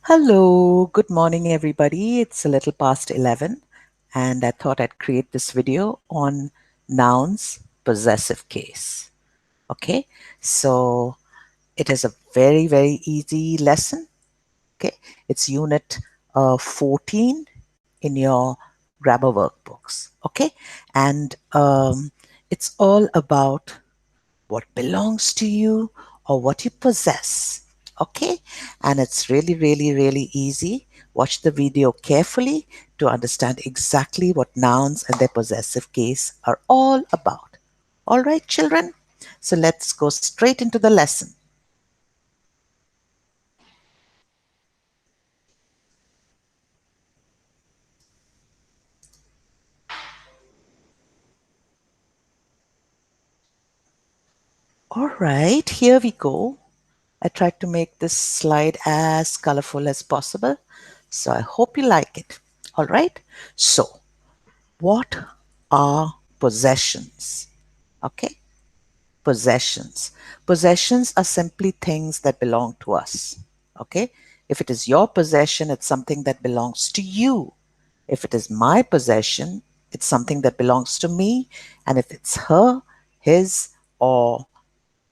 Hello, good morning, everybody. It's a little past 11, and I thought I'd create this video on nouns possessive case. Okay, so it is a very easy lesson. Okay, it's unit 14 in your grabber workbooks. Okay, and it's all about what belongs to you or what you possess. Okay, and it's really easy. Watch the video carefully to understand exactly what nouns and their possessive case are all about. All right, children, so let's go straight into the lesson. All right, here we go. I tried to make this slide as colorful as possible, so I hope you like it. All right, so what are possessions? Okay, possessions. Possessions are simply things that belong to us. Okay, if it is your possession, it's something that belongs to you. If it is my possession, it's something that belongs to me. And if it's her, his, or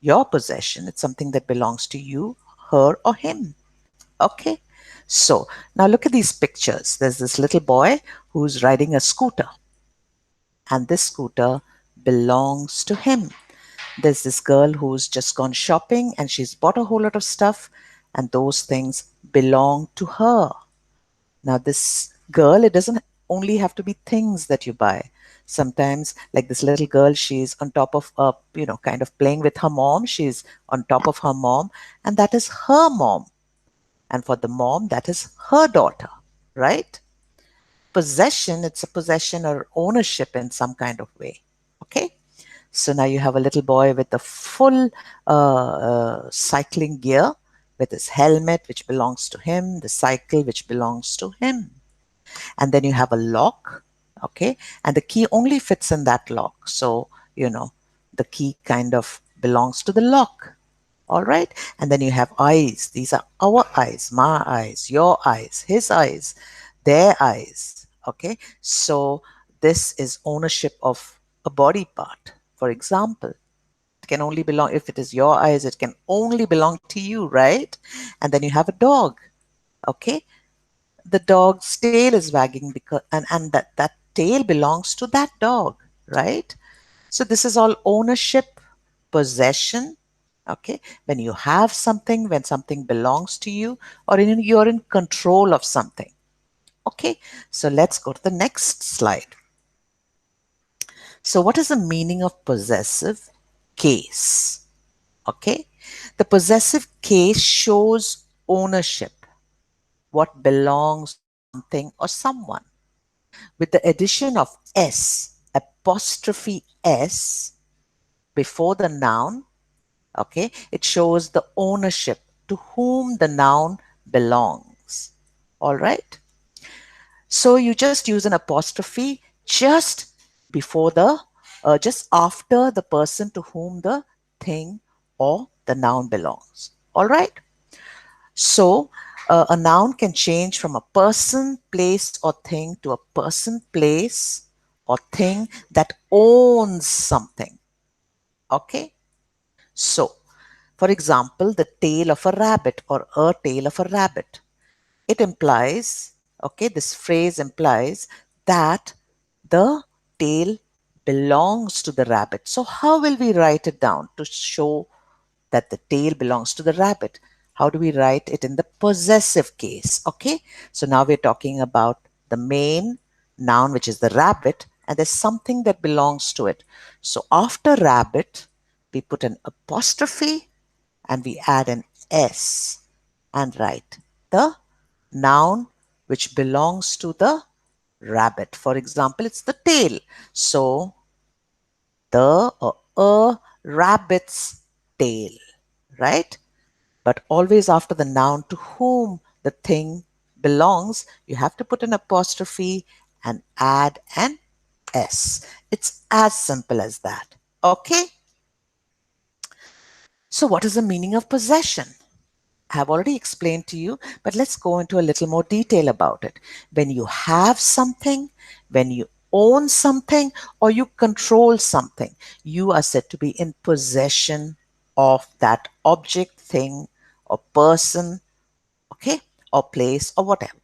your possession, it's something that belongs to you, her, or him. Okay, so now look at these pictures. There's this little boy who's riding a scooter, and this scooter belongs to him. There's this girl who's just gone shopping and she's bought a whole lot of stuff, and those things belong to her. Now, this girl, it doesn't only have to be things that you buy. Sometimes, like this little girl, she's on top of, kind of playing with her mom. She's on top of her mom, and that is her mom. And for the mom, that is her daughter, right? Possession, it's a possession or ownership in some kind of way. Okay? So now you have a little boy with a full cycling gear with his helmet, which belongs to him, the cycle, which belongs to him. And then you have a lock, okay? And the key only fits in that lock. So, the key kind of belongs to the lock. All right. And then you have eyes. These are our eyes, my eyes, your eyes, his eyes, their eyes. Okay. So this is ownership of a body part. For example, it can only belong, if it is your eyes, it can only belong to you, right? And then you have a dog. Okay. The dog's tail is wagging because, and that tail belongs to that dog, right? So this is all ownership, possession. Okay, when you have something, when something belongs to you, or you're in control of something. Okay, so let's go to the next slide. So what is the meaning of possessive case? Okay, the possessive case shows ownership, what belongs to something or someone. With the addition of s, apostrophe s, before the noun, okay, it shows the ownership, to whom the noun belongs. All right. So you just use an apostrophe just before the, just after the person to whom the thing or the noun belongs. All right. So a noun can change from a person, place, or thing to a person, place, or thing that owns something. Okay. So, for example, the tail of a rabbit or a tail of a rabbit. It implies, okay, this phrase implies that the tail belongs to the rabbit. So, how will we write it down to show that the tail belongs to the rabbit? How do we write it in the possessive case? Okay, so now we're talking about the main noun, which is the rabbit, and there's something that belongs to it. So after rabbit, we put an apostrophe and we add an S and write the noun which belongs to the rabbit. For example, it's the tail. So the or a rabbit's tail, right? But always after the noun to whom the thing belongs, you have to put an apostrophe and add an S. It's as simple as that. Okay? So, what is the meaning of possession? I have already explained to you, but let's go into a little more detail about it. When you have something, when you own something, or you control something, you are said to be in possession of that object, thing, or person, okay, or place, or whatever.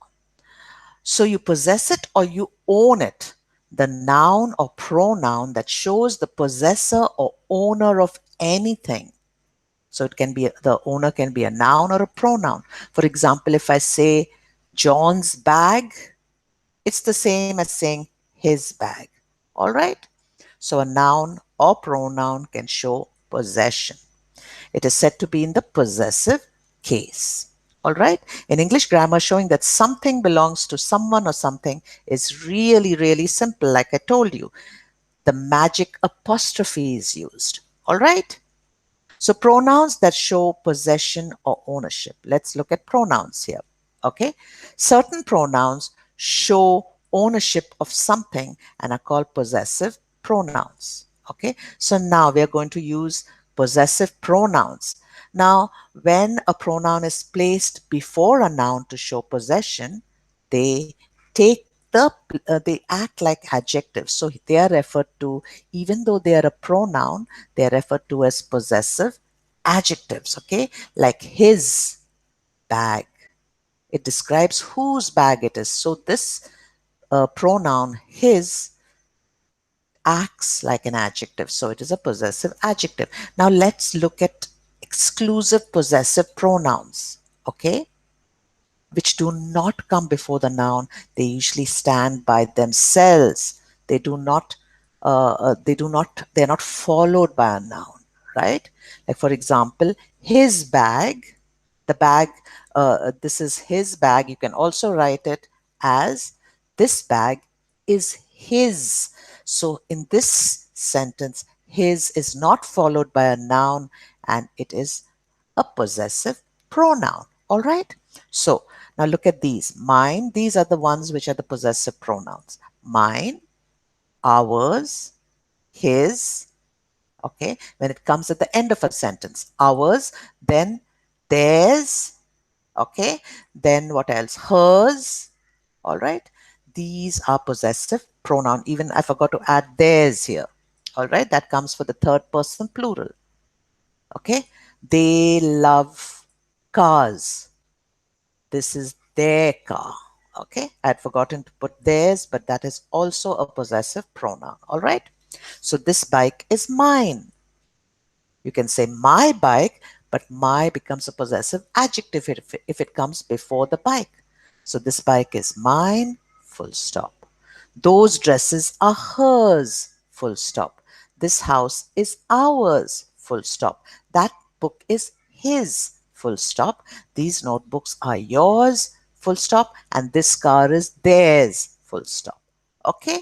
So you possess it or you own it. The noun or pronoun that shows the possessor or owner of anything. So it can be the owner can be a noun or a pronoun. For example, if I say John's bag, it's the same as saying his bag. All right? So a noun or pronoun can show possession. It is said to be in the possessive case. All right? In English grammar, showing that something belongs to someone or something is really, really simple, like I told you. The magic apostrophe is used. All right? So pronouns that show possession or ownership. Let's look at pronouns here. Okay. Certain pronouns show ownership of something and are called possessive pronouns. Okay. So now we are going to use possessive pronouns. Now, when a pronoun is placed before a noun to show possession, they take they act like adjectives. So they are referred to, even though they are a pronoun, they are referred to as possessive adjectives, okay? Like his bag. It describes whose bag it is. So this pronoun his acts like an adjective. So it is a possessive adjective. Now let's look at exclusive possessive pronouns, okay? Which do not come before the noun. They usually stand by themselves. They do not, they're not followed by a noun, right? Like for example, his bag, the bag, this is his bag. You can also write it as this bag is his. So in this sentence, his is not followed by a noun and it is a possessive pronoun. All right. So now look at these. Mine, these are the ones which are the possessive pronouns. Mine, ours, his. Okay. When it comes at the end of a sentence, ours, then theirs. Okay. Then what else? Hers. All right. These are possessive pronoun. Even I forgot to add theirs here. All right. That comes for the third person plural. Okay. They love cars. This is their car. Okay, I had forgotten to put theirs, but that is also a possessive pronoun. All right, so this bike is mine. You can say my bike, but my becomes a possessive adjective if it comes before the bike. So this bike is mine, full stop. Those dresses are hers, full stop. This house is ours, full stop. That book is his, full stop. These notebooks are yours, full stop. And this car is theirs, full stop. Okay?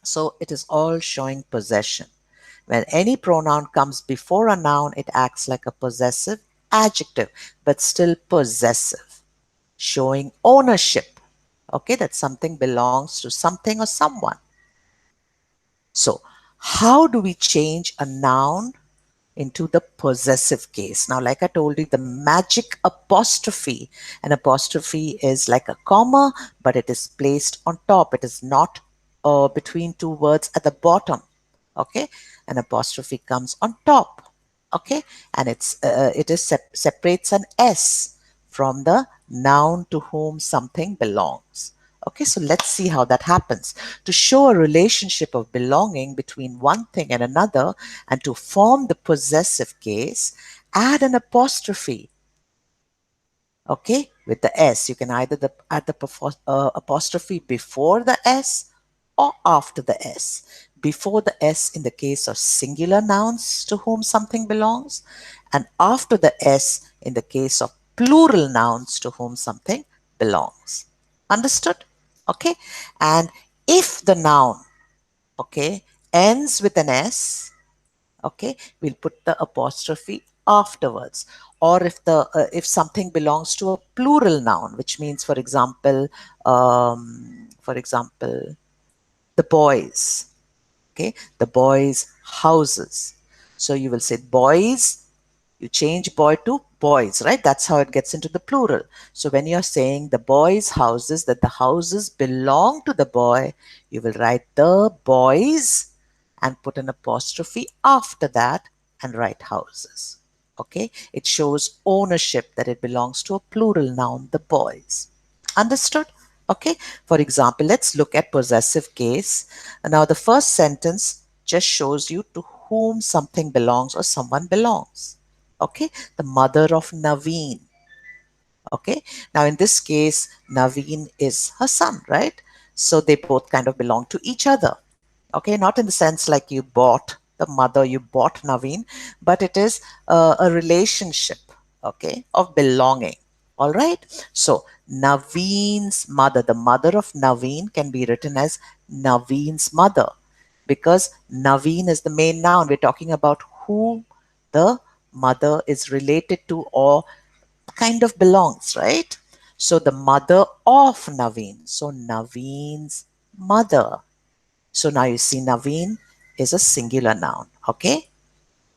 So it is all showing possession. When any pronoun comes before a noun, it acts like a possessive adjective, but still possessive, showing ownership. Okay, that something belongs to something or someone. So, how do we change a noun into the possessive case? Now, like I told you, the magic apostrophe. An apostrophe is like a comma, but it is placed on top. It is not between two words at the bottom. Okay, an apostrophe comes on top. Okay, and separates an s from the noun to whom something belongs. Okay, so let's see how that happens. To show a relationship of belonging between one thing and another, and to form the possessive case, add an apostrophe. Okay, with the s. You can either add the apostrophe before the s or after the s. Before the s in the case of singular nouns to whom something belongs, and after the s in the case of plural nouns to whom something belongs. Understood? Okay, and if the noun, okay, ends with an s, okay, we'll put the apostrophe afterwards. Or if something belongs to a plural noun, which means, for example, the boys, okay, the boys houses. So you will say boys, you change boy to boys, right? That's how it gets into the plural. So when you're saying the boys' houses, that the houses belong to the boy, you will write the boys and put an apostrophe after that and write houses. Okay? It shows ownership, that it belongs to a plural noun, the boys. Understood? Okay. For example, let's look at possessive case. Now, the first sentence just shows you to whom something belongs or someone belongs. Okay. The mother of Naveen. Okay. Now, in this case, Naveen is her son, right? So they both kind of belong to each other. Okay. Not in the sense like you bought the mother, you bought Naveen, but it is a relationship, okay, of belonging. All right. So Naveen's mother, the mother of Naveen can be written as Naveen's mother because Naveen is the main noun. We're talking about who the mother is related to or kind of belongs, right? So the mother of Naveen. So Naveen's mother. So now you see Naveen is a singular noun. Okay.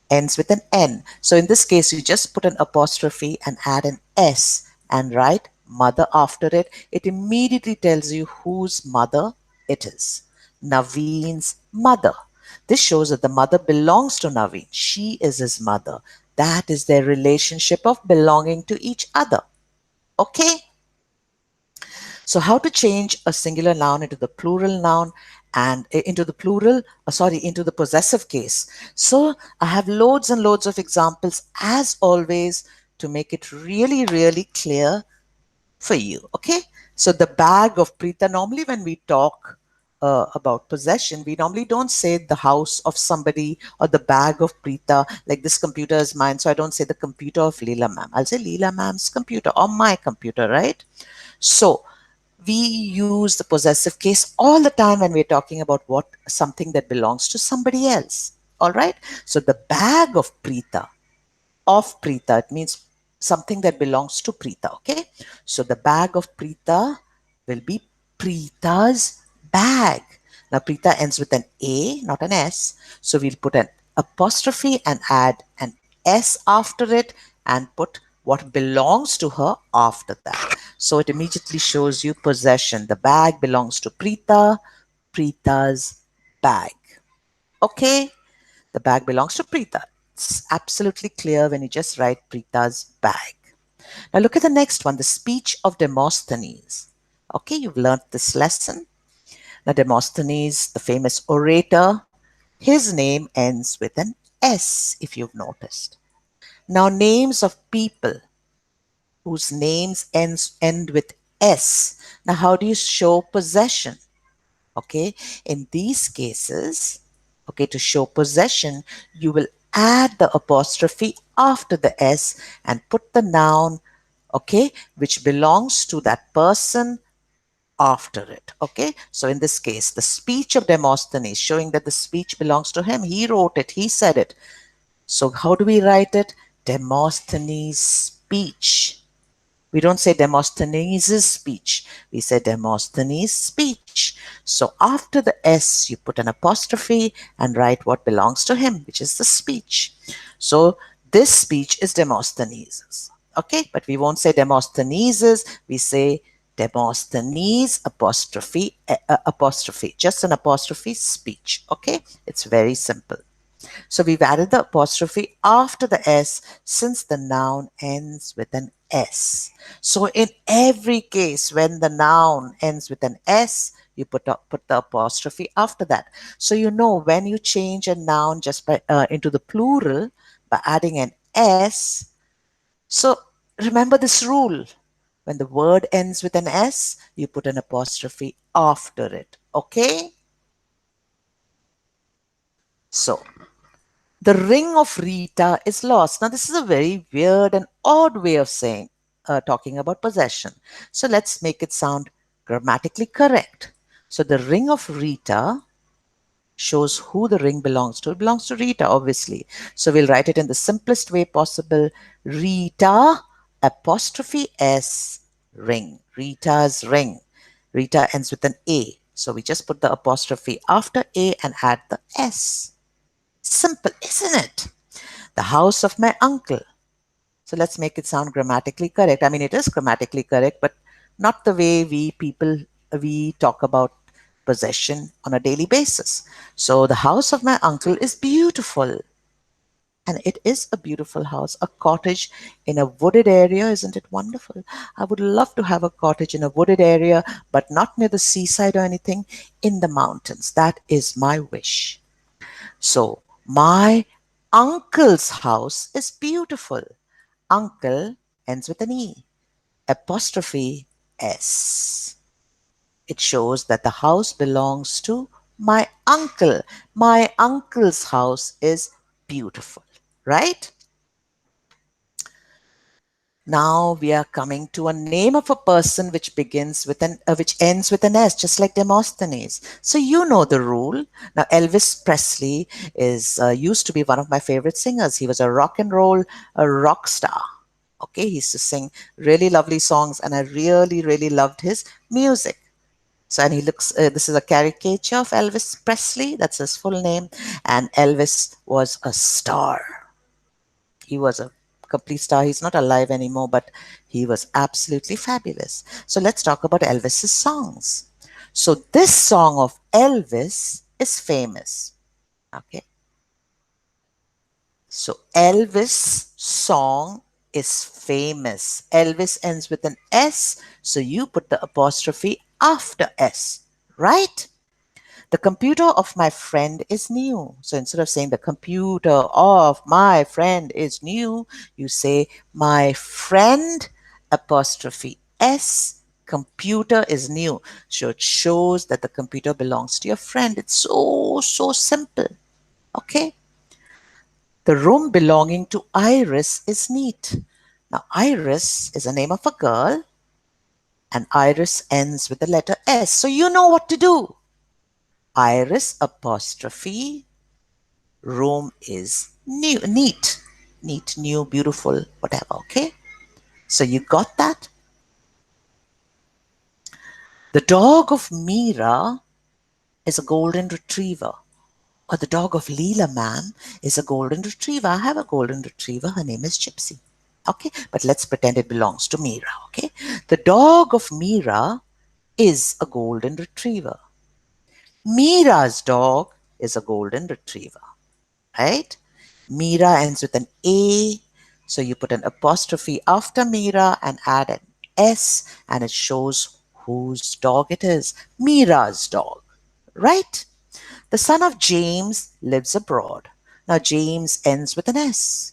Ends with an N. So in this case, you just put an apostrophe and add an S and write mother after it. It immediately tells you whose mother it is. Naveen's mother. This shows that the mother belongs to Naveen. She is his mother. That is their relationship of belonging to each other. Okay? So how to change a singular noun into the plural noun and into the plural, into the possessive case. So I have loads and loads of examples as always to make it really, really clear for you. Okay. So the bag of Preeta, normally when we talk about possession, we normally don't say the house of somebody or the bag of Preeta, like this computer is mine. So I don't say the computer of Leela ma'am. I'll say Leela ma'am's computer or my computer, right? So we use the possessive case all the time when we're talking about what something that belongs to somebody else. All right. So the bag of Preeta, it means something that belongs to Preeta. Okay. So the bag of Preeta will be Preeta's bag. Now Preeta ends with an A, not an S. So we'll put an apostrophe and add an S after it and put what belongs to her after that. So it immediately shows you possession. The bag belongs to Preeta, Preeta's bag. Okay, the bag belongs to Preeta. It's absolutely clear when you just write Preeta's bag. Now look at the next one, the speech of Demosthenes. Okay, you've learned this lesson. Now Demosthenes, the famous orator, his name ends with an S, if you've noticed. Now names of people whose names end with S. Now how do you show possession? Okay, in these cases, okay, to show possession, you will add the apostrophe after the S and put the noun, okay, which belongs to that person after it. Okay, so in this case, the speech of Demosthenes, showing that the speech belongs to him. He wrote it, he said it. So how do we write it? Demosthenes' speech. We don't say Demosthenes' speech. We say Demosthenes' speech. So after the S, you put an apostrophe and write what belongs to him, which is the speech. So this speech is Demosthenes'. Okay, but we won't say Demosthenes'. We say Demosthenes apostrophe, just an apostrophe speech. Okay, it's very simple. So we've added the apostrophe after the S since the noun ends with an S. So in every case, when the noun ends with an S, you put the apostrophe after that. So you know when you change a noun just by into the plural by adding an S. So remember this rule. When the word ends with an S, you put an apostrophe after it. Okay? So the ring of Rita is lost. Now, this is a very weird and odd way of saying, talking about possession. So let's make it sound grammatically correct. So the ring of Rita shows who the ring belongs to. It belongs to Rita, obviously. So we'll write it in the simplest way possible. Rita apostrophe S ring. Rita's ring. Rita ends with an A. So we just put the apostrophe after A and add the S. Simple, isn't it? The house of my uncle. So let's make it sound grammatically correct. I mean, it is grammatically correct, but not the way we talk about possession on a daily basis. So the house of my uncle is beautiful. And it is a beautiful house, a cottage in a wooded area. Isn't it wonderful? I would love to have a cottage in a wooded area, but not near the seaside or anything, in the mountains. That is my wish. So, my uncle's house is beautiful. Uncle ends with an E, apostrophe S. It shows that the house belongs to my uncle. My uncle's house is beautiful, right? Now we are coming to a name of a person which begins with which ends with an S, just like Demosthenes. So you know the rule. Now Elvis Presley is used to be one of my favorite singers. He was a rock and roll a rock star. Okay, he used to sing really lovely songs, and I really really loved his music. So, and he looks. This is a caricature of Elvis Presley. That's his full name, and Elvis was a star. He was a complete star. He's not alive anymore, but he was absolutely fabulous. So let's talk about Elvis's songs. So this song of Elvis is famous. Okay. So Elvis song is famous. Elvis ends with an S, so you put the apostrophe after S, right? The computer of my friend is new. So instead of saying the computer of my friend is new, you say my friend apostrophe S computer is new. So it shows that the computer belongs to your friend. It's so simple. Okay. The room belonging to Iris is neat. Now, Iris is the name of a girl, and Iris ends with the letter S. So you know what to do. Iris apostrophe room is new, neat, neat, new, beautiful, whatever. Okay. So you got that? The dog of Mira is a golden retriever. Or the dog of Leela, ma'am, is a golden retriever. I have a golden retriever. Her name is Gypsy. Okay, but let's pretend it belongs to Mira. Okay, the dog of Mira is a golden retriever. Mira's dog is a golden retriever, right? Mira ends with an A, so you put an apostrophe after Mira and add an S, and it shows whose dog it is. Mira's dog, right? The son of James lives abroad. Now, James ends with an S.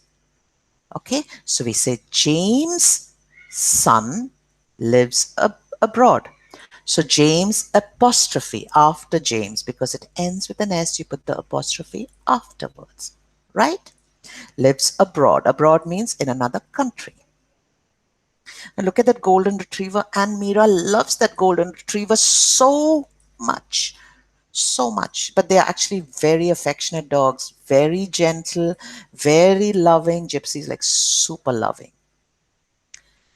Okay, so we say James' son lives abroad. So James apostrophe after James, because it ends with an S, you put the apostrophe afterwards, right? Lives abroad. Abroad means in another country. And look at that golden retriever, and Mira loves that golden retriever so much. So much. But they are actually very affectionate dogs, very gentle, very loving. Gypsy is like super loving.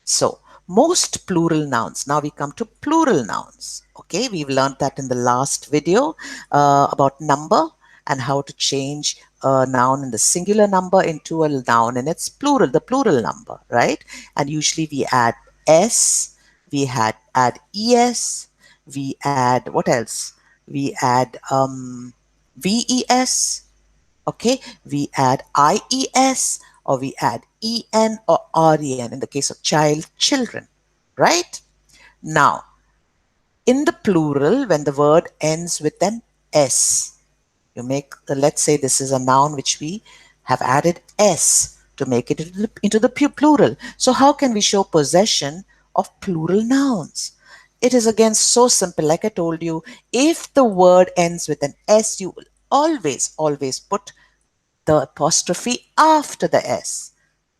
So, most plural nouns. Now we come to plural nouns. Okay, we've learned that in the last video about number and how to change a noun in the singular number into a noun in its plural, the plural number, right? And usually we add s, we add es, we add what else? We add ves, okay, we add ies, or we add en or ren in the case of child, children, right? Now, in the plural, when the word ends with an s, you make, let's say this is a noun which we have added s to make it into the plural. So how can we show possession of plural nouns? It is again so simple. Like I told you, if the word ends with an s, you will always put the apostrophe after the S.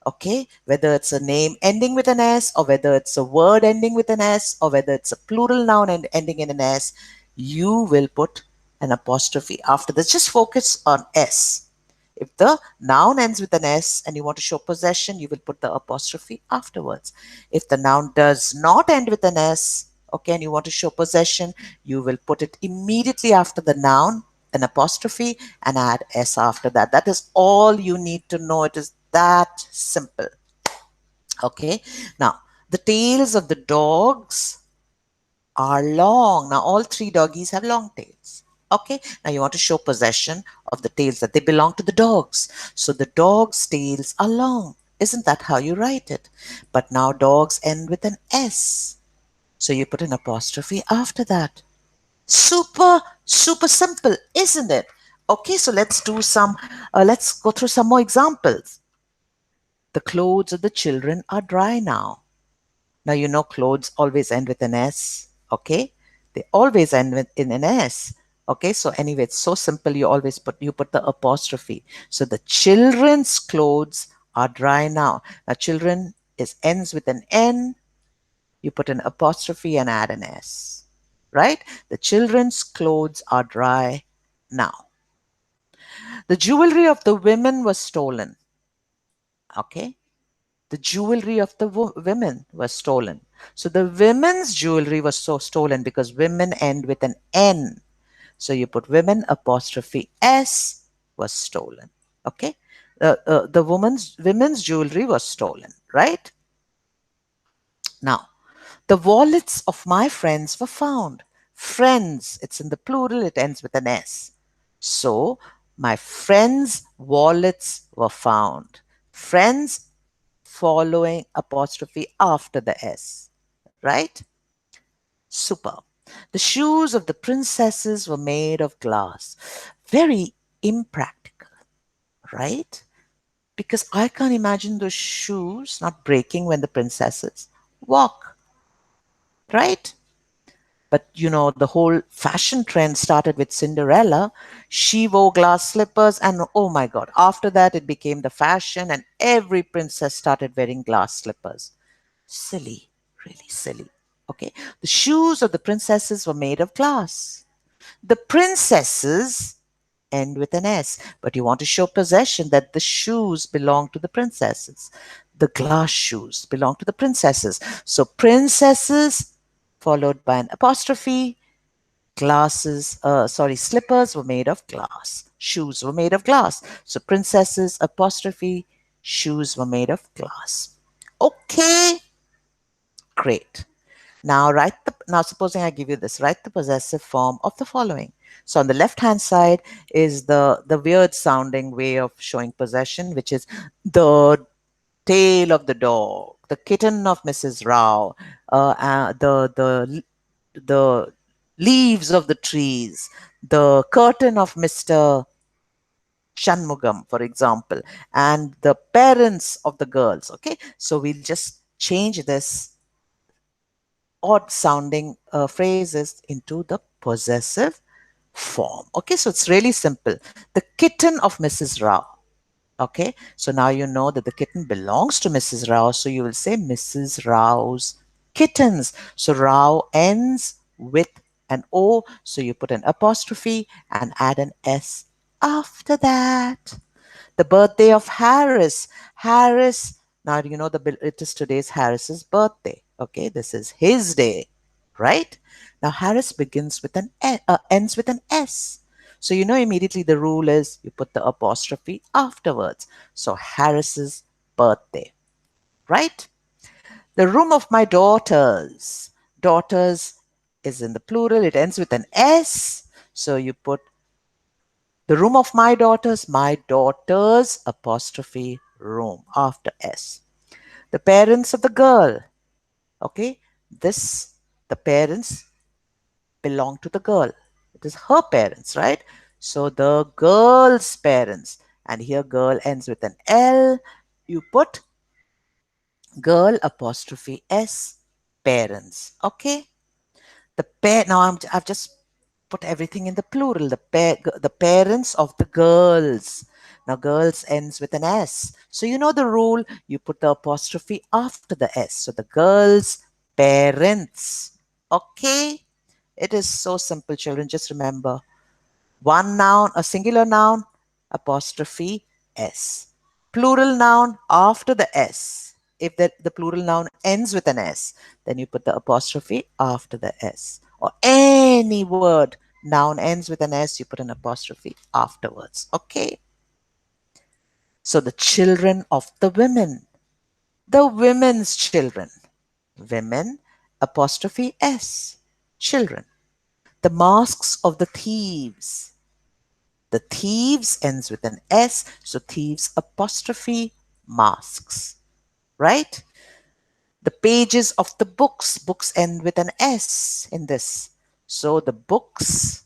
Okay, whether it's a name ending with an S, or whether it's a word ending with an S, or whether it's a plural noun and ending in an S, you will put an apostrophe after this. Just focus on S. If the noun ends with an S and you want to show possession, you will put the apostrophe afterwards. If the noun does not end with an S, okay, and you want to show possession, you will put it immediately after the noun, an apostrophe, and add S after that. That is all you need to know. It is that simple. Okay. Now, the tails of the dogs are long. Now, all three doggies have long tails. Okay. Now, you want to show possession of the tails that they belong to the dogs. So, the dogs' tails are long. Isn't that how you write it? But now, dogs end with an S. So, you put an apostrophe after that. Super, super simple, isn't it? Okay, so let's go through some more examples. The clothes of the children are dry now. Now, you know, clothes always end with an S, okay? They always end with in an S. Okay, so anyway, it's so simple. You put the apostrophe. So the children's clothes are dry now. Now, children is ends with an N. You put an apostrophe and add an S, right? The children's clothes are dry now. The jewelry of the women was stolen. Okay, the jewelry of the women was stolen. So the women's jewelry was so stolen because women end with an N. So you put women apostrophe S was stolen. Okay, the women's jewelry was stolen, right? Now, the wallets of my friends were found. Friends, it's in the plural, it ends with an S. So, my friends' wallets were found. Friends following apostrophe after the S, right? Super. The shoes of the princesses were made of glass. Very impractical, right? Because I can't imagine those shoes not breaking when the princesses walk, right? But you know, the whole fashion trend started with Cinderella. She wore glass slippers, and oh my god, after that it became the fashion, and every princess started wearing glass slippers. Silly, really silly. Okay, the shoes of the princesses were made of glass. The princesses end with an S, but you want to show possession that the shoes belong to the princesses. The glass shoes belong to the princesses. So, princesses followed by an apostrophe. Slippers were made of glass. Shoes were made of glass. So, princesses apostrophe, shoes were made of glass. Okay, great. Now supposing I give you this, write the possessive form of the following. So on the left hand side is the weird sounding way of showing possession, which is the tail of the dog, the kitten of Mrs. Rao, the leaves of the trees, the curtain of Mr. Shanmugam, for example, and the parents of the girls. Okay, so we'll just change this odd sounding phrases into the possessive form. Okay, so it's really simple. The kitten of Mrs. Rao. Okay, so now you know that the kitten belongs to Mrs. Rao, so you will say Mrs. Rao's kittens. So Rao ends with an O, so you put an apostrophe and add an S after that. The birthday of Harris. Harris, now you know it is today's Harris's birthday. Okay, this is his day, right? Now Harris begins with ends with an S. So you know immediately the rule is you put the apostrophe afterwards. So Harris's birthday, right? The room of my daughters. Daughters is in the plural, it ends with an S. So you put the room of my daughters, apostrophe room after S. The parents of the girl. Okay, the parents belong to the girl. It is her parents, right? So the girl's parents. And here girl ends with an L. You put girl apostrophe S parents. Okay. I've just put everything in the plural. The parents of the girls. Now girls ends with an S. So you know the rule. You put the apostrophe after the S. So the girls' parents. Okay. It is so simple, children. Just remember one noun, a singular noun, apostrophe S. Plural noun after the S. If the plural noun ends with an S, then you put the apostrophe after the S. Or any word, noun ends with an S, you put an apostrophe afterwards. Okay? So the children of the women. The women's children. Women apostrophe S. Children. The masks of the thieves. The thieves ends with an S, so thieves apostrophe masks. Right? The pages of the books. Books end with an S in this. So the books,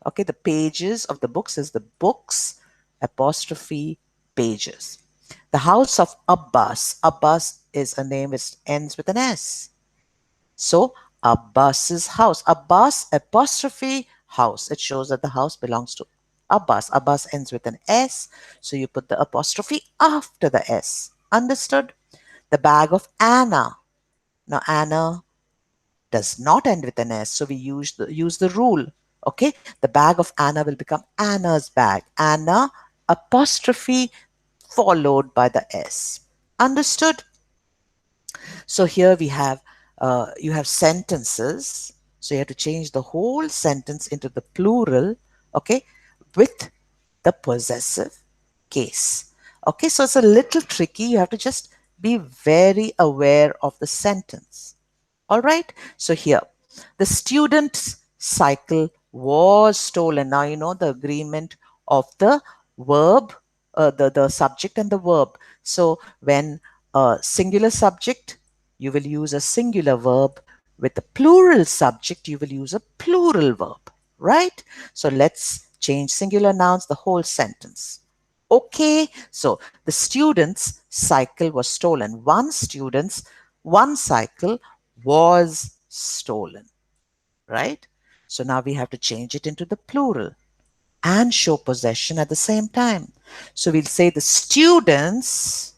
okay, the pages of the books is the books apostrophe pages. The house of Abbas. Abbas is a name which ends with an S. So Abbas's house. Abbas apostrophe house. It shows that the house belongs to Abbas. Abbas ends with an S. So you put the apostrophe after the S. Understood? The bag of Anna. Now Anna does not end with an S, so we use the rule. Okay, the bag of Anna will become Anna's bag. Anna apostrophe followed by the S. Understood? So here we have you have sentences. So you have to change the whole sentence into the plural. Okay, with the possessive case. Okay, so it's a little tricky. You have to just be very aware of the sentence. All right. So here, the student's cycle was stolen. Now you know the agreement of the verb, the subject and the verb. So when a singular subject, you will use a singular verb. With the plural subject, you will use a plural verb. Right? So let's change singular nouns, the whole sentence. Okay, so the student's cycle was stolen. One cycle was stolen, right? So now we have to change it into the plural and show possession at the same time. So we'll say the students'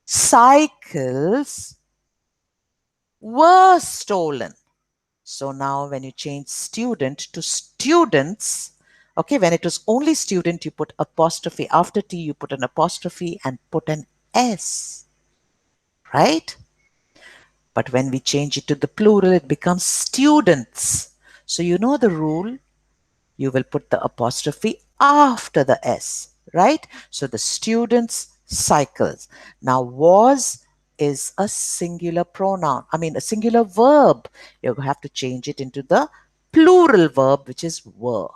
cycles were stolen. So now when you change student to students, okay, when it was only student, you put apostrophe after T, you put an apostrophe and put an S, right? But when we change it to the plural, it becomes students. So you know the rule. You will put the apostrophe after the S, right? So the students' cycles. Now, was is a singular pronoun. I mean, a singular verb. You have to change it into the plural verb, which is were.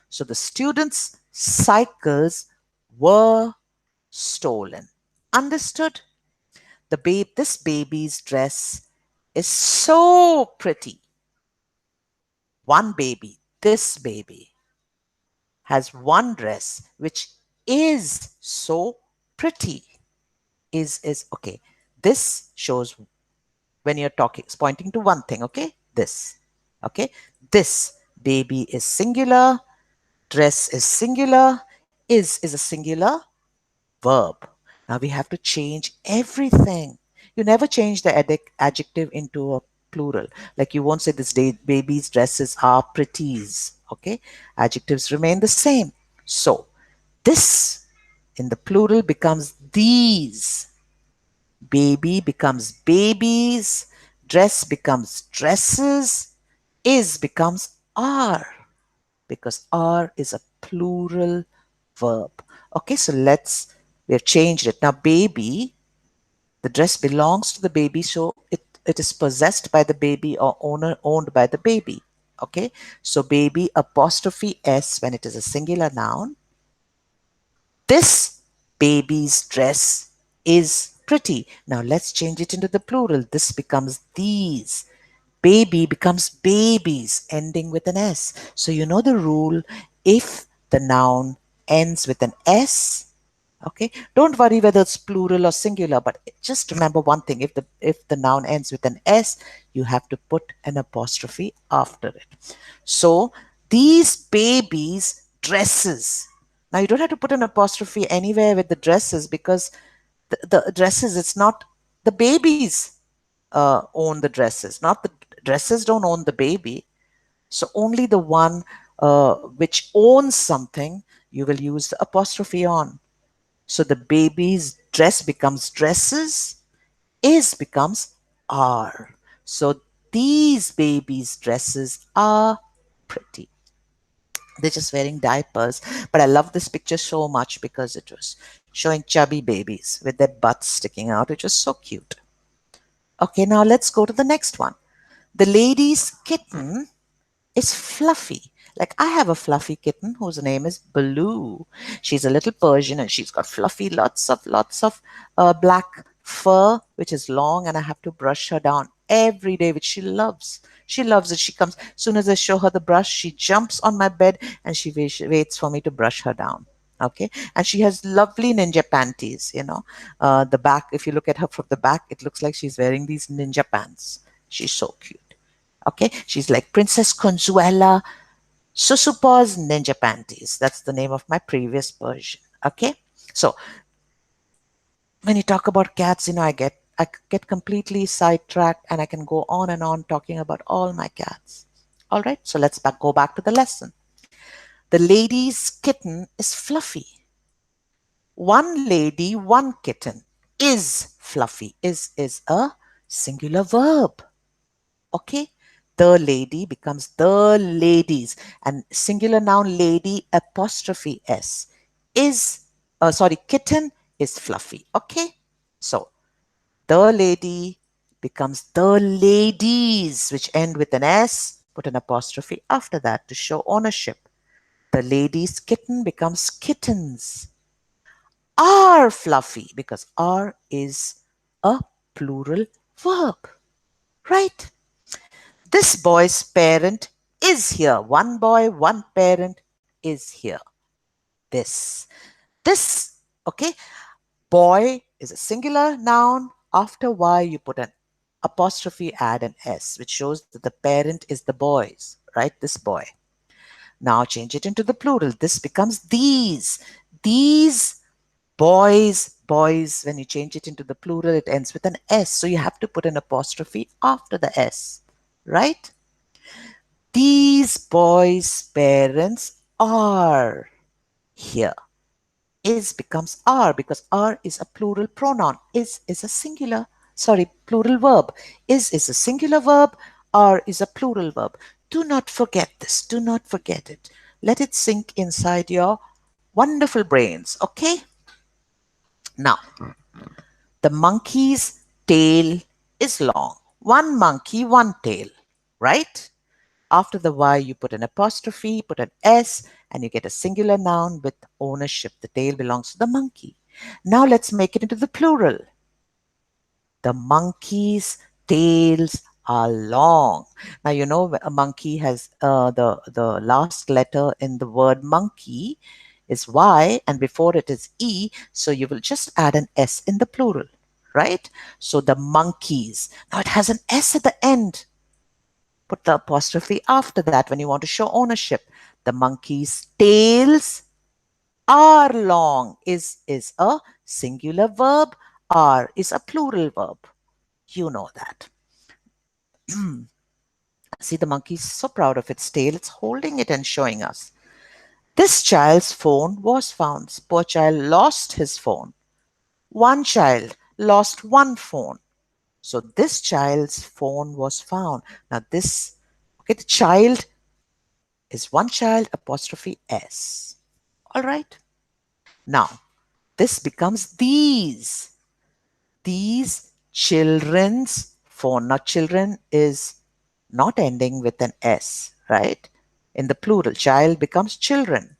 So the students' cycles were stolen. Understood? This baby's dress is so pretty. One baby, this baby, has one dress which is so pretty. Is okay. This shows when you're talking, it's pointing to one thing, okay? This. Okay? This baby is singular, dress is singular, is a singular verb. Now we have to change everything. You never change the adjective into a plural. Like you won't say this baby's dresses are pretties. Okay? Adjectives remain the same. So this in the plural becomes these. Baby becomes babies. Dress becomes dresses. Is becomes are, because are is a plural verb. Okay, so we have changed it. Now, baby, the dress belongs to the baby, so it is possessed by the baby or owned by the baby. Okay, so baby apostrophe S when it is a singular noun. This baby's dress is pretty. Now let's change it into the plural. This becomes these. Baby becomes babies, ending with an S. So you know the rule. If the noun ends with an S, okay, don't worry whether it's plural or singular, but just remember one thing. If the noun ends with an S, you have to put an apostrophe after it. So these babies' dresses. Now you don't have to put an apostrophe anywhere with the dresses, because the dresses, it's not the babies own the dresses, not the dresses don't own the baby. So only the one which owns something, you will use the apostrophe on. So the baby's dress becomes dresses, is becomes are. So these babies' dresses are pretty. They're just wearing diapers. But I love this picture so much because it was showing chubby babies with their butts sticking out, which was so cute. Okay, now let's go to the next one. The lady's kitten is fluffy. Like I have a fluffy kitten whose name is Baloo. She's a little Persian and she's got fluffy, lots of black fur, which is long, and I have to brush her down every day, which she loves. She loves it. She comes, as soon as I show her the brush, she jumps on my bed and she waits for me to brush her down. Okay, and she has lovely ninja panties. The back. If you look at her from the back, it looks like she's wearing these ninja pants. She's so cute. Okay, she's like Princess Consuela Susupa's Ninja Panties. That's the name of my previous Persian. Okay, so when you talk about cats, I get completely sidetracked, and I can go on and on talking about all my cats. All right, so let's go back to the lesson. The lady's kitten is fluffy. One lady, one kitten is fluffy. Is a singular verb. Okay, the lady becomes the ladies, and singular noun lady apostrophe s is sorry, kitten is fluffy. Okay, so the lady becomes the ladies, which end with an s. Put an apostrophe after that to show ownership. The lady's kitten becomes kittens. Are fluffy, because are is a plural verb, right? This boy's parent is here. One boy, one parent is here. This. This, okay? Boy is a singular noun. After Y, you put an apostrophe, add an S, which shows that the parent is the boys, right? This boy. Now change it into the plural. This becomes these. These boys. When you change it into the plural, it ends with an S. So you have to put an apostrophe after the S, right? These boys' parents are here. Is becomes are, because are is a plural pronoun. Is a singular, sorry, plural verb. Is a singular verb. Are is a plural verb. Do not forget this. Do not forget it. Let it sink inside your wonderful brains. Okay? Now, the monkey's tail is long. One monkey, one tail, right? After the Y, you put an apostrophe, put an S, and you get a singular noun with ownership. The tail belongs to the monkey. Now let's make it into the plural. The monkey's tails are long. Now you know a monkey has the last letter in the word monkey is Y, and before it is E, so you will just add an S in the plural, right? So the monkeys. Now it has an S at the end. Put the apostrophe after that when you want to show ownership. The monkey's tails are long. Is a singular verb. Are is a plural verb. You know that. See, the monkey is so proud of its tail. It's holding it and showing us. This child's phone was found. Poor child lost his phone. One child lost one phone. So this child's phone was found. Now this, okay, the child is one child apostrophe S. All right. Now, this becomes these. These children's phone. Now, children is not ending with an S, right? In the plural, child becomes children.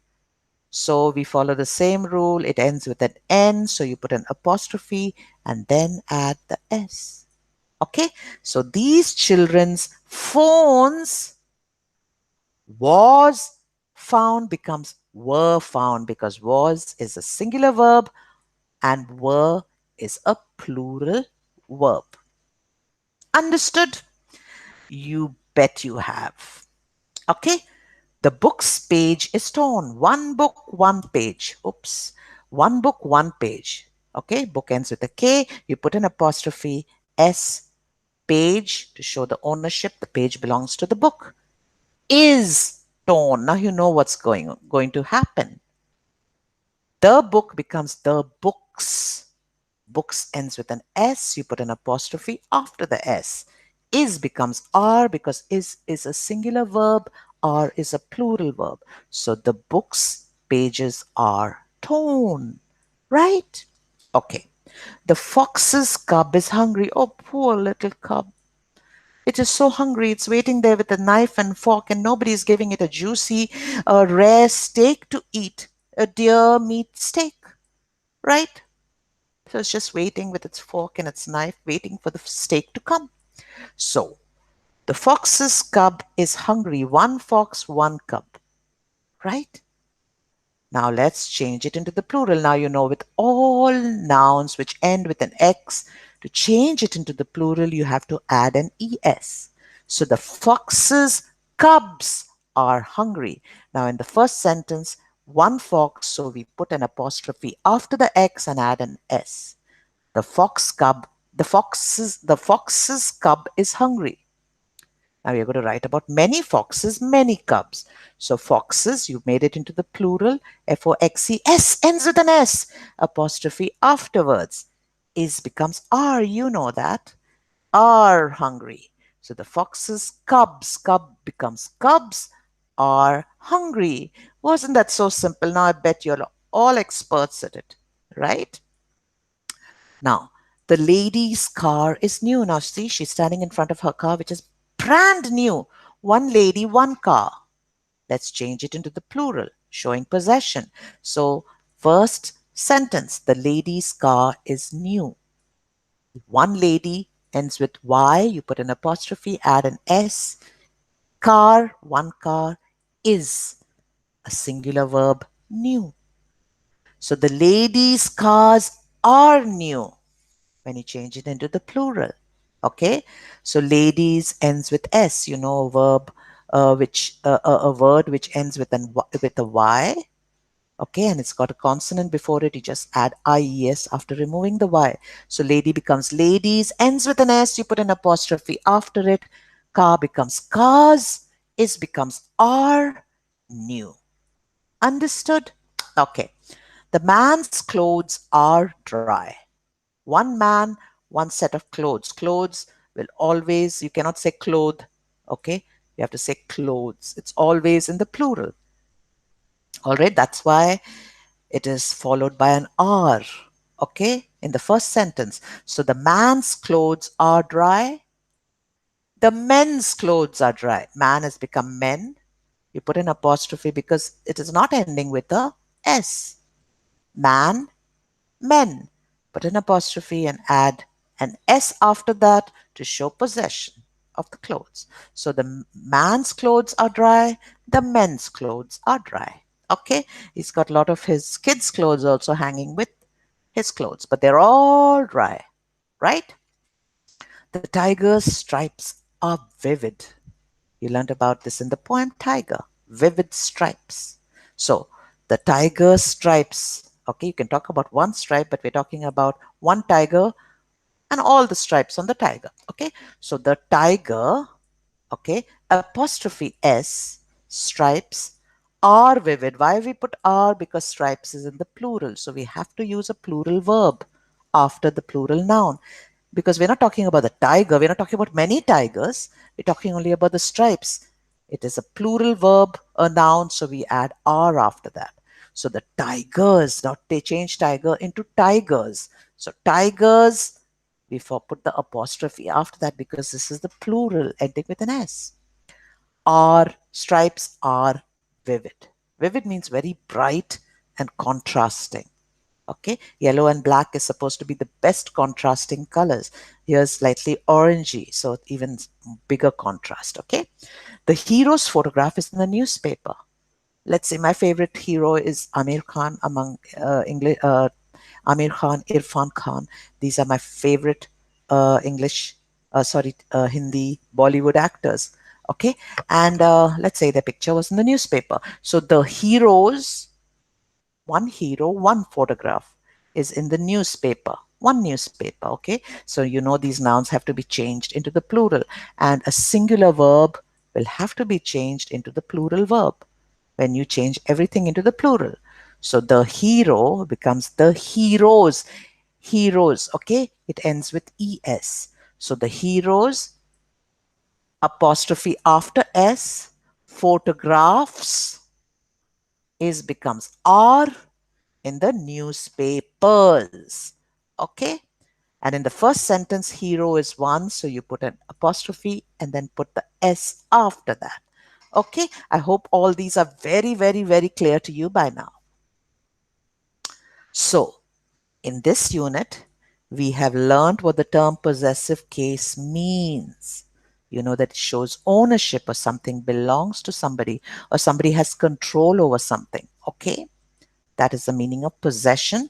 So we follow the same rule. It ends with an N. So you put an apostrophe and then add the S. Okay. So these children's phones was found becomes were found, because was is a singular verb and were is a plural verb. Understood? You bet you have. Okay? The book's page is torn. One book, one page. Oops. One book, one page. Okay? Book ends with a K. You put an apostrophe S, page, to show the ownership. The page belongs to the book. Is torn. Now you know what's going to happen. The book becomes the books. Books ends with an S. You put an apostrophe after the S. Is becomes are, because is a singular verb. Are is a plural verb. So the books pages are torn. right? Okay. The fox's cub is hungry. Oh, poor little cub. It is so hungry. It's waiting there with a knife and fork, and nobody is giving it a juicy, rare steak to eat. A deer meat steak, right? So it's just waiting with its fork and its knife, waiting for the steak to come. So the fox's cub is hungry. One fox, one cub, right? Now let's change it into the plural. Now you know with all nouns which end with an X, to change it into the plural, you have to add an ES. So the fox's cubs are hungry. Now in the first sentence, one fox, so we put an apostrophe after the X and add an S. The fox cub, the fox's cub is hungry. Now you're going to write about many foxes, many cubs. So foxes, you made it into the plural. Foxes ends with an S. Apostrophe afterwards. Is becomes are. You know that. Are hungry. So the foxes, cubs, cub becomes cubs, are hungry. Wasn't that so simple? Now I bet you're all experts at it, right? Now, the lady's car is new. Now, see, she's standing in front of her car, which is brand new. One lady, one car. Let's change it into the plural, showing possession. So, first sentence, the lady's car is new. One lady ends with Y. You put an apostrophe, add an S. Car, one car, is a singular verb, new. So, the lady's cars are new when you change it into the plural. Okay, so ladies ends with S. You know, a verb which a word which ends with with a Y. Okay, and it's got a consonant before it. You just add IES after removing the Y. So lady becomes ladies, ends with an S. You put an apostrophe after it. Car becomes cars. Is becomes are new. Understood? Okay. The man's clothes are dry. One man, one set of clothes. Clothes will always, you cannot say cloth, okay? You have to say clothes. It's always in the plural. All right, that's why it is followed by an R, okay, in the first sentence. So the man's clothes are dry. The men's clothes are dry. Man has become men. You put an apostrophe because it is not ending with a S. Man, men. Put an apostrophe and add an S after that to show possession of the clothes. So the man's clothes are dry, the men's clothes are dry. Okay, he's got a lot of his kids' clothes also hanging with his clothes, but they're all dry, right? The tiger's stripes are vivid. You learned about this in the poem Tiger, vivid stripes. So the tiger's stripes, okay, you can talk about one stripe, but we're talking about one tiger and all the stripes on the tiger. Okay, so the tiger, okay, apostrophe S, stripes are vivid. Why we put are? Because stripes is in the plural. So we have to use a plural verb after the plural noun. Because we're not talking about the tiger, we're not talking about many tigers, we're talking only about the stripes. It is a plural verb, a noun, so we add are after that. So the tigers, now they change tiger into tigers. So tigers, we put the apostrophe after that because this is the plural ending with an S. Our stripes are vivid. Vivid means very bright and contrasting. Okay, yellow and black is supposed to be the best contrasting colors. Here's slightly orangey, so even bigger contrast. Okay, the hero's photograph is in the newspaper. Let's say my favorite hero is Amir Khan among English. Amir Khan, Irfan Khan. These are my favorite English, Hindi Bollywood actors. Okay, and let's say the picture was in the newspaper. So the heroes, one hero, one photograph is in the newspaper. One newspaper, okay? So you know these nouns have to be changed into the plural, and a singular verb will have to be changed into the plural verb when you change everything into the plural. So the hero becomes the heroes. Heroes, okay? It ends with es. So the heroes, apostrophe after s, photographs is becomes are, in the newspapers. Okay? And in the first sentence, hero is one, so you put an apostrophe and then put the S after that. Okay? I hope all these are very, very, very clear to you by now. So, in this unit, we have learned what the term possessive case means. You know that it shows ownership or something belongs to somebody or somebody has control over something. Okay? That is the meaning of possession.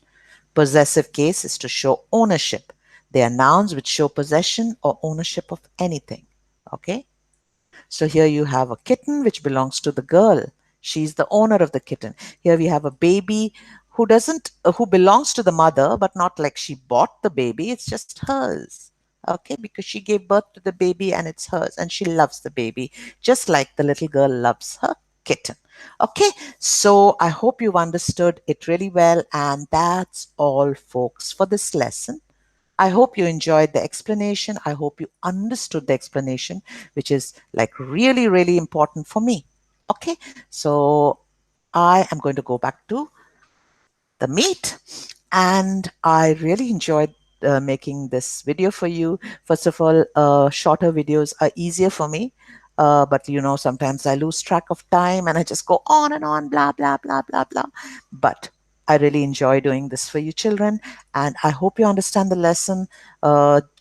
Possessive case is to show ownership. They are nouns which show possession or ownership of anything. Okay? So here you have a kitten which belongs to the girl. She's the owner of the kitten. Here we have a baby who belongs to the mother, but not like she bought the baby. It's just hers. Okay, because she gave birth to the baby and it's hers, and she loves the baby just like the little girl loves her kitten. Okay, so I hope you've understood it really well, and that's all, folks, for this lesson. I hope you enjoyed the explanation. I hope you understood the explanation, which is like really, really important for me. Okay, so I am going to go back to the meat. And I really enjoyed making this video for you. First of all, shorter videos are easier for me. But you know, sometimes I lose track of time and I just go on and on, blah, blah, blah, blah, blah. But I really enjoy doing this for you children. And I hope you understand the lesson.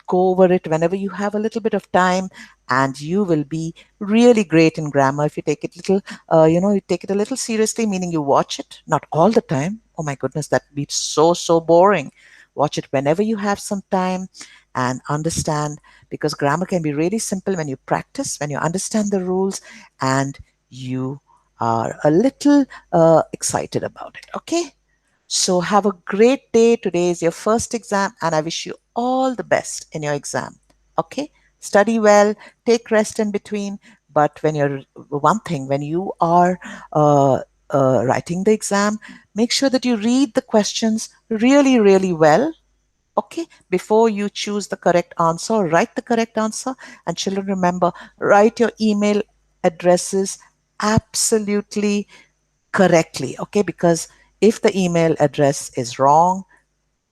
Go over it whenever you have a little bit of time, and you will be really great in grammar if you take it little you take it a little seriously, meaning you watch it, not all the time. Oh my goodness, that'd be so boring. Watch it whenever you have some time and understand, because grammar can be really simple when you practice, when you understand the rules, and you are a little excited about it. Okay? So have a great day. Today is your first exam, and I wish you all the best in your exam. Okay? Study well, take rest in between. But one thing, when you are writing the exam, make sure that you read the questions really, really well. Okay? Before you choose the correct answer, write the correct answer. And children, remember, write your email addresses absolutely correctly. Okay? Because if the email address is wrong,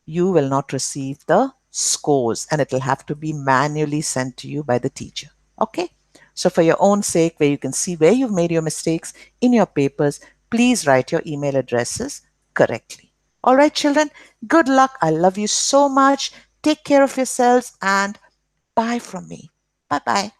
you will not receive the scores, and it will have to be manually sent to you by the teacher. Okay? So, for your own sake, where you can see where you've made your mistakes in your papers, please write your email addresses correctly. All right, children, good luck. I love you so much. Take care of yourselves, and bye from me. Bye bye.